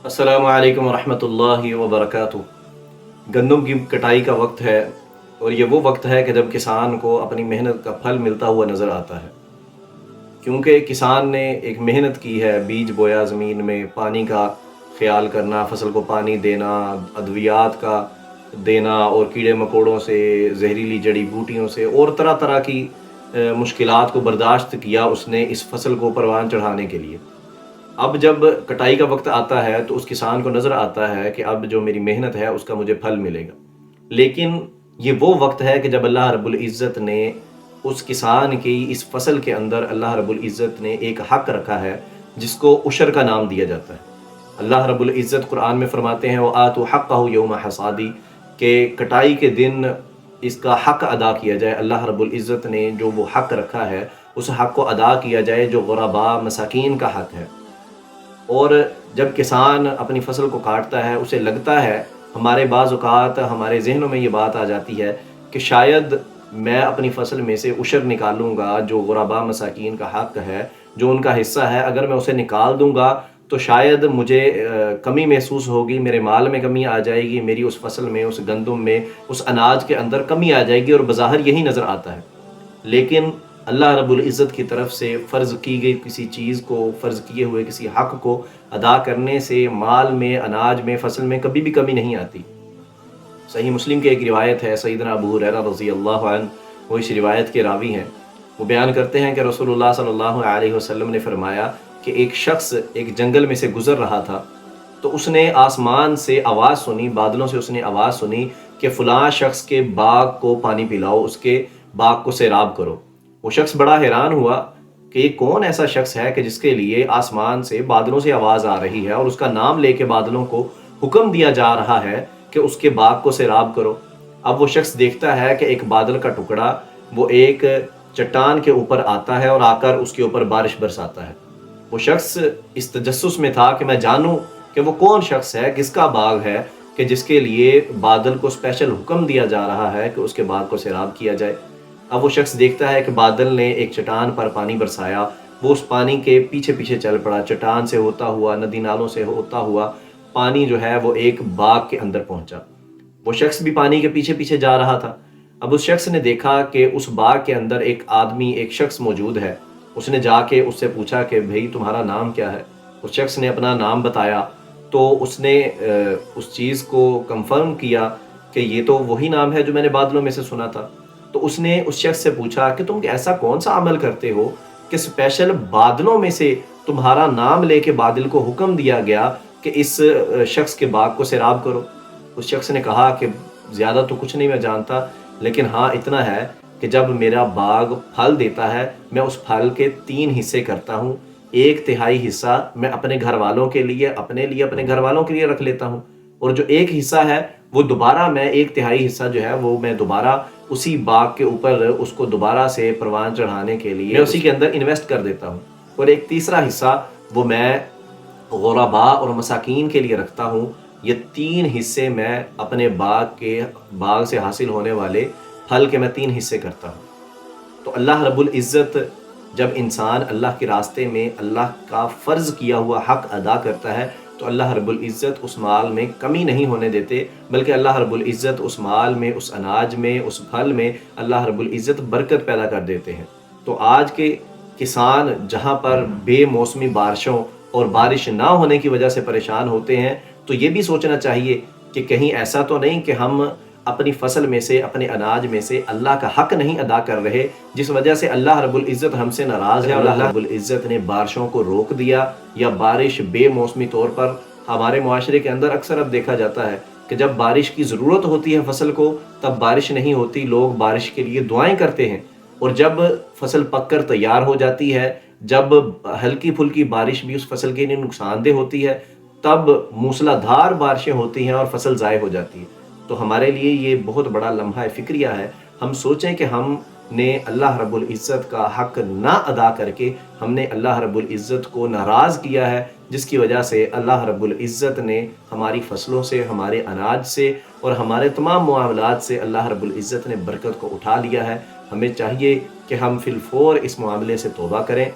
अस्सलामु अलैकुम वरहमतुल्लाहि वबरकातुह। गंदम की कटाई का वक्त है और ये वो वक्त है कि जब किसान को अपनी मेहनत का फल मिलता हुआ नज़र आता है। क्योंकि किसान ने एक मेहनत की है, बीज बोया ज़मीन में, पानी का ख़्याल करना, फसल को पानी देना, अद्वियात का देना और कीड़े मकोड़ों से, जहरीली जड़ी बूटियों से और तरह तरह की मुश्किलात को बर्दाश्त किया उसने इस फसल को परवान चढ़ाने के लिए। अब जब कटाई का वक्त आता है तो उस किसान को नज़र आता है कि अब जो मेरी मेहनत है उसका मुझे फल मिलेगा। लेकिन ये वो वक्त है कि जब अल्लाह रब्बुल इज़्ज़त ने उस किसान की इस फसल के अंदर अल्लाह रब्बुल इज़्ज़त ने एक हक़ रखा है जिसको उशर का नाम दिया जाता है। अल्लाह रब्बुल इज़्ज़त कुरान में फरमाते हैं, व आतू हक़्क़हु यौम हसादी, के कटाई के दिन इसका हक़ अदा किया जाए। अल्लाह रब्बुल इज़्ज़त ने जो वो हक़ रखा है उस हक़ को अदा किया जाए जो ग़ुरबा मसाकीन का हक़ है। और जब किसान अपनी फसल को काटता है उसे लगता है, हमारे बाज़ औक़ात हमारे ज़हनों में ये बात आ जाती है कि शायद मैं अपनी फसल में से उशर निकालूंगा जो ग़ुरबा मसाकीन का हक़ है, जो उनका हिस्सा है, अगर मैं उसे निकाल दूंगा तो शायद मुझे कमी महसूस होगी, मेरे माल में कमी आ जाएगी, मेरी उस फसल में, उस गंदम में, उस अनाज के अंदर कमी आ जाएगी और बज़ाहिर यही नज़र आता है। लेकिन अल्लाह रब्बुल इज़्ज़त की तरफ से फ़र्ज़ की गई किसी चीज़ को, फ़र्ज़ किए हुए किसी हक़ को अदा करने से माल में, अनाज में, फसल में कभी भी कमी नहीं आती। सही मुस्लिम की एक रिवायत है, सैयदना अबू हुरैरा रज़ियल्लाहु अन्हु वो इस रिवायत के रावी हैं। वो बयान करते हैं कि रसूलुल्लाह सल्लल्लाहु अलैहि वसल्लम ने फरमाया कि एक शख्स एक जंगल में से गुज़र रहा था, तो उसने आसमान से आवाज़ सुनी, बादलों से उसने आवाज़ सुनी कि फ़लाँ शख्स के बाग को पानी पिलाओ, उसके बाग को सैराब करो। वो शख्स बड़ा हैरान हुआ कि ये कौन ऐसा शख्स है कि जिसके लिए आसमान से, बादलों से आवाज़ आ रही है और उसका नाम लेके बादलों को हुक्म दिया जा रहा है कि उसके बाग को सैराब करो। अब वो शख्स देखता है कि एक बादल का टुकड़ा वो एक चट्टान के ऊपर आता है और आकर उसके ऊपर बारिश बरसाता है। वो शख्स इस तजस्सुस में था कि मैं जानूं कि वो कौन शख्स है, किसका बाग है कि जिसके लिए बादल को स्पेशल हुक्म दिया जा रहा है कि उसके बाग को सैराब किया जाए। अब वो शख्स देखता है कि बादल ने एक चट्टान पर पानी बरसाया, वो उस पानी के पीछे पीछे चल पड़ा, चट्टान से होता हुआ, नदी नालों से होता हुआ पानी जो है वो एक बाग के अंदर पहुंचा। वो शख्स भी पानी के पीछे पीछे जा रहा था। अब उस शख्स ने देखा कि उस बाग के अंदर एक आदमी, एक शख्स मौजूद है। उसने जाके उससे पूछा कि भाई तुम्हारा नाम क्या है। उस शख्स ने अपना नाम बताया तो उसने उस चीज़ को कंफर्म किया कि ये तो वही नाम है जो मैंने बादलों में से सुना था। तो उसने उस शख्स से पूछा कि तुम ऐसा कौन सा अमल करते हो कि स्पेशल बादलों में से तुम्हारा नाम लेके बादल को हुक्म दिया गया कि इस शख्स के बाग को सैराब करो। उस शख्स ने कहा कि ज़्यादा तो कुछ नहीं मैं जानता, लेकिन हाँ इतना है कि जब मेरा बाग फल देता है मैं उस फल के 3 हिस्से करता हूँ। 1/3 हिस्सा मैं अपने घर वालों के लिए, अपने लिए, अपने घर वालों के लिए रख लेता हूँ और जो 1 हिस्सा है वो दोबारा मैं 1/3 हिस्सा जो है वो मैं दोबारा उसी बाग के ऊपर उसको दोबारा से परवान चढ़ाने के लिए मैं उसी के अंदर इन्वेस्ट कर देता हूँ। और एक तीसरा हिस्सा वो मैं ग़ुरबा और मसाकीन के लिए रखता हूँ। ये 3 हिस्से मैं अपने बाग से हासिल होने वाले फल के मैं 3 हिस्से करता हूँ। तो अल्लाह रब्बुल इज़्ज़त जब इंसान अल्लाह के रास्ते में अल्लाह का फ़र्ज़ किया हुआ हक़ अदा करता है तो अल्लाह रब्बुल इज़्ज़त उस माल में कमी नहीं होने देते, बल्कि अल्लाह रब्बुल इज़्ज़त उस माल में, उस अनाज में, उस फल में अल्लाह रब्बुल इज़्ज़त बरकत पैदा कर देते हैं। तो आज के किसान जहाँ पर बेमौसमी बारिशों और बारिश ना होने की वजह से परेशान होते हैं, तो ये भी सोचना चाहिए कि कहीं ऐसा तो नहीं कि हम अपनी फसल में से, अपने अनाज में से अल्लाह का हक़ नहीं अदा कर रहे, जिस वजह से अल्लाह रब्बुल इज़्ज़त हमसे नाराज़ है और अल्लाह रब्बुल इज़्ज़त ने बारिशों को रोक दिया या बारिश बेमौसमी तौर पर। हमारे मुआशरे के अंदर अक्सर अब देखा जाता है कि जब बारिश की ज़रूरत होती है फसल को तब बारिश नहीं होती, लोग बारिश के लिए दुआएं करते हैं और जब फसल पक कर तैयार हो जाती है, जब हल्की फुल्की बारिश भी उस फसल के लिए नुकसानदेह होती है, तब मूसलाधार बारिशें होती हैं और फसल ज़ाय हो जाती है। तो हमारे लिए ये बहुत बड़ा लम्हा फ़िक्रिया है। हम सोचें कि हमने अल्लाह रब्बुल इज़्ज़त का हक़ ना अदा करके हमने अल्लाह रब्बुल इज़्ज़त को नाराज़ किया है, जिसकी वजह से अल्लाह रब्बुल इज़्ज़त ने हमारी फसलों से, हमारे अनाज से और हमारे तमाम मामलात से अल्लाह रब्बुल इज़्ज़त ने बरकत को उठा लिया है। हमें चाहिए कि हम फ़िलफ़ौर इस मामले से तौबा करें,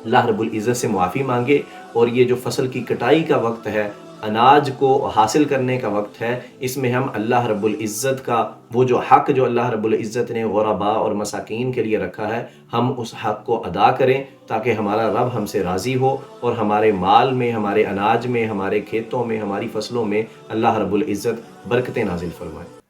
अल्लाह रब्बुल इज़्ज़त से मुआफ़ी मांगे और ये जो फसल की कटाई का वक्त है اناج کو حاصل کرنے کا وقت ہے، اس میں ہم اللہ رب العزت کا وہ جو حق جو اللہ رب العزت نے غرباء اور مساکین کے لیے رکھا ہے، ہم اس حق کو ادا کریں تاکہ ہمارا رب ہم سے راضی ہو اور ہمارے مال میں، ہمارے اناج میں، ہمارے کھیتوں میں، ہماری فصلوں میں اللہ رب العزت برکتیں نازل فرمائے۔